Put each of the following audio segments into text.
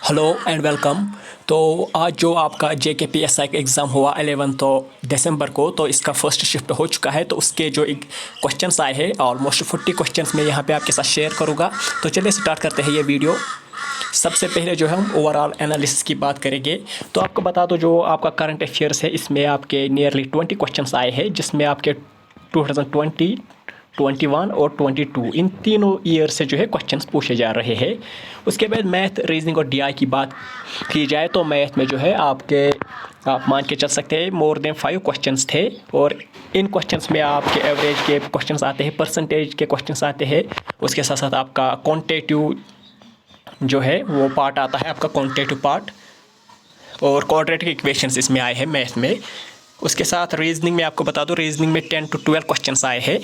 Hello and welcome. तो आज जो आपका JKPSI का एग्ज़ाम हुआ 11 दिसंबर को, तो इसका फर्स्ट शिफ्ट हो चुका है। तो उसके जो एक क्वेश्चंस आए हैं, ऑलमोस्ट 40 क्वेश्चंस मैं यहाँ पे आपके साथ शेयर करूँगा। तो चलिए स्टार्ट करते हैं ये वीडियो। सबसे पहले जो है हम ओवरऑल एनालिसिस की बात करेंगे। तो आपको बता दो, जो आपका करंट अफेयर्स है इसमें आपके नियरली 20 क्वेश्चंस आए हैं, जिसमें आपके 2020, 21 और 22 इन तीनों ईयर से जो है क्वेश्चंस पूछे जा रहे हैं। उसके बाद मैथ, रीजनिंग और DI की बात की जाए तो मैथ में जो है आप मान के चल सकते हैं मोर देन 5 क्वेश्चंस थे। और इन क्वेश्चंस में आपके एवरेज के क्वेश्चंस आते हैं, परसेंटेज के क्वेश्चंस आते हैं। उसके साथ साथ आपका क्वांटिटेटिव जो है वो पार्ट आता है, आपका क्वांटिटेटिव पार्ट, और क्वाड्रेटिक इक्वेशंस इसमें आए हैं मैथ में। उसके साथ रीजनिंग में आपको बता दूं, रीजनिंग में 10 to 12 क्वेश्चंस आए हैं।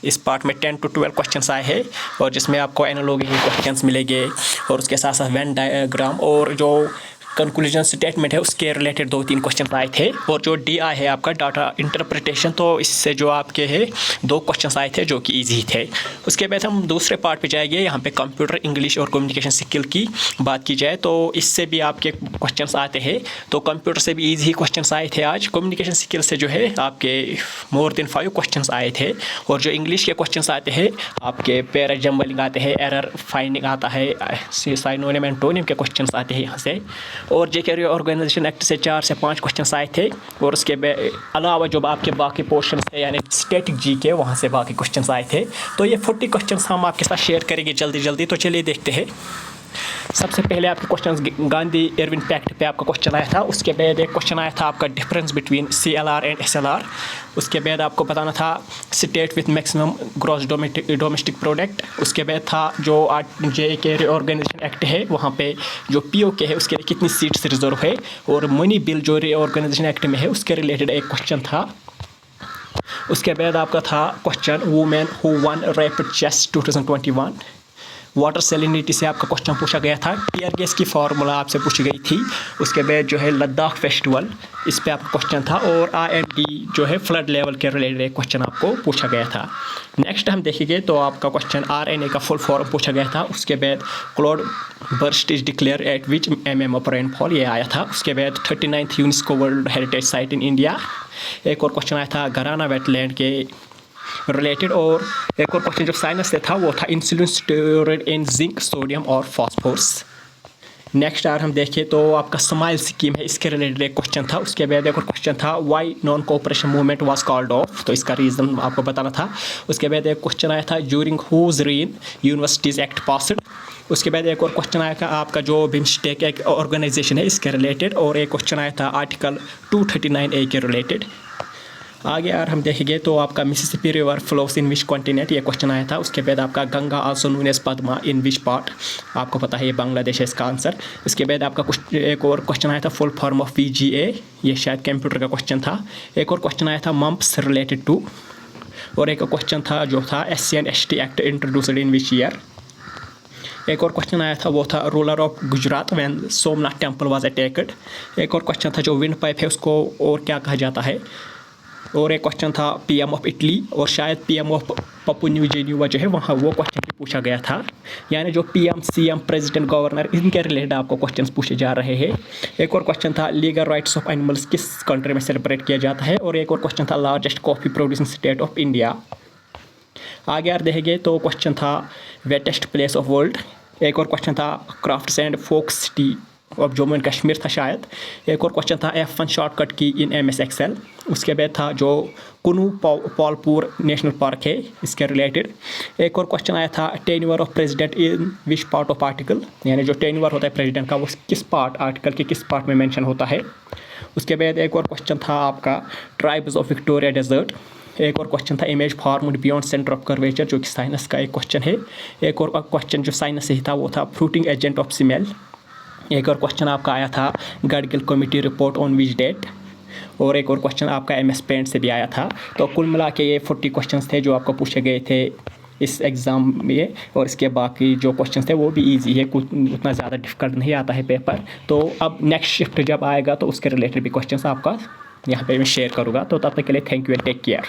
इस पार्ट में 10 to 12 क्वेश्चंस आए हैं, और जिसमें आपको एनालॉजी के क्वेश्चंस मिलेंगे, और उसके साथ साथ वेन डायग्राम और जो कंक्लूजन स्टेटमेंट है उसके रिलेटेड 2-3 क्वेश्चन आए थे। और जो DI है आपका डाटा इंटरप्रिटेशन, तो इससे जो आपके है 2 क्वेश्चन आए थे जो कि ईजी थे। उसके बाद हम दूसरे पार्ट पे जाएंगे। यहाँ पे कंप्यूटर, इंग्लिश और कम्युनिकेशन स्किल की बात की जाए तो इससे भी आपके क्वेश्चन आते हैं। तो कंप्यूटर से भी ईजी क्वेश्चन आए थे आज। कम्युनिकेशन स्किल से जो है आपके मोर देन 5 क्वेश्चन आए थे। और जो इंग्लिश के क्वेश्चन आते हैं आपके पैरा जम्बलिंग आते हैं, एरर फाइंडिंग आता है, साइनोनिम एंटोनिम के क्वेश्चन आते हैं यहाँ से। और JK ऑर्गेनाइजेशन एक्ट से 4 से 5 क्वेश्चन आए थे। और उसके अलावा जो आपके बाकी पोर्शन थे यानी स्टैटिक GK, वहाँ से बाकी क्वेश्चन आए थे। तो ये 40 क्वेश्चन हम आपके साथ शेयर करेंगे जल्दी जल्दी। तो चलिए देखते हैं। सबसे पहले आपके क्वेश्चन गांधी इरविन पैक्ट पे आपका क्वेश्चन आया था। उसके बाद एक क्वेश्चन आया था आपका difference between CLR and SLR। उसके बाद आपको बताना था state with maximum gross domestic product. उसके बाद था जो JK ऑर्गेनाइजेशन एक्ट है, वहाँ पे जो POK है उसके लिए कितनी सीट्स रिजर्व है। और मनी बिल जो ऑर्गेनाइजेशन एक्ट में है उसके रिलेटेड एक क्वेश्चन था। उसके बाद आपका था question women who won rapid chess 2021। Water salinity से आपका क्वेश्चन पूछा गया था। टीयर गैस की फार्मूला आपसे पूछी गई थी। उसके बाद जो है लद्दाख फेस्टिवल, इस पे आपका क्वेश्चन था। और IMD जो है फ्लड लेवल के रिलेटेड एक क्वेश्चन आपको पूछा गया था। नेक्स्ट हम देखेंगे तो आपका क्वेश्चन RNA का फुल फॉर्म पूछा गया था। उसके बाद cloud burst is declare eight which mm of rainfall, ये आया था। उसके बाद 39th UNESCO world heritage site in India. एक और क्वेश्चन आया था घराना वेटलैंड के रिलेटेड। और एक और क्वेश्चन जो साइंस से था वो था इंसुलिन स्टोरेड इन जिंक, सोडियम और फास्फोरस। नेक्स्ट हम देखें तो आपका स्माइल स्कीम है, इसके रिलेटेड एक क्वेश्चन था। उसके बाद एक और क्वेश्चन था why non cooperation movement was called off, तो इसका रीज़न आपको बताना था। उसके बाद एक क्वेश्चन आया था during whose reign universities act passed. उसके बाद एक और क्वेश्चन आया था आपका जो बिम्स्टेक एक ऑर्गेनाइजेशन है इसके रिलेटेड। और एक क्वेश्चन आया था आर्टिकल 239A के रिलेटेड। आगे यार हम देखेंगे तो आपका Mississippi river flows in which continent, ये क्वेश्चन आया था। उसके बाद आपका Ganga also known as Padma in which part, आपको पता है ये बांग्लादेश है इसका आंसर। उसके बाद आपका कुछ एक और क्वेश्चन आया था फुल फॉर्म ऑफ VGA, ये शायद कंप्यूटर का क्वेश्चन था। एक और क्वेश्चन आया था मम्प्स रिलेटेड टू। और एक क्वेश्चन था जो था SC and ST act introduced in which year. एक और क्वेश्चन आया था वो था ruler of Gujarat when Somnath temple was attacked. एक और क्वेश्चन था जो विंड पाइप है उसको और क्या कहा जाता है। और एक क्वेश्चन था PM ऑफ इटली, और शायद PM of Pappu New Guinea जो है वहाँ वो क्वेश्चन भी पूछा गया था। यानी जो PM, CM, प्रेसिडेंट, गवर्नर, इनके रिलेटेड आपको क्वेश्चन पूछे जा रहे हैं। एक और क्वेश्चन था लीगल राइट्स ऑफ एनिमल्स किस कंट्री में सेलिब्रेट किया जाता है। और एक और क्वेश्चन था largest coffee producing state of India. आगे यार देखेंगे तो क्वेश्चन था वेटेस्ट प्लेस ऑफ वर्ल्ड। एक और क्वेश्चन था crafts and folk city of Jammu and Kashmir था शायद। एक और क्वेश्चन था F1 शॉर्टकट की इन MS Excel। उसके बाद था जो कुनू पॉलपुर नेशनल पार्क है इसके रिलेटेड। एक और क्वेश्चन आया था tenure of president in which part of article, यानी जो टेन्योर होता है प्रेसिडेंट का वो किस पार्ट, आर्टिकल के किस पार्ट में मेंशन होता है। उसके बाद एक और क्वेश्चन था आपका ट्राइब्स ऑफ विक्टोरिया डेजर्ट। एक और क्वेश्चन था image formed beyond centre of curvature, जो कि साइंस का एक क्वेश्चन है। एक और क्वेश्चन जो साइंस से ही था वो था फ्रूटिंग एजेंट ऑफ स्मेल। एक और क्वेश्चन आपका आया था Gadgil committee report on which date. और एक और क्वेश्चन आपका MS पेंट से भी आया था। तो कुल मिला के ये 40 क्वेश्चंस थे जो आपको पूछे गए थे इस एग्ज़ाम में। और इसके बाकी जो क्वेश्चंस थे वो भी इजी है, कुछ उतना ज़्यादा डिफिकल्ट नहीं आता है पेपर। तो अब नेक्स्ट शिफ्ट जब आएगा तो उसके रिलेटेड भी क्वेश्चंस आपका यहाँ पे मैं शेयर करूँगा। तो तब तक के लिए thank you and take care.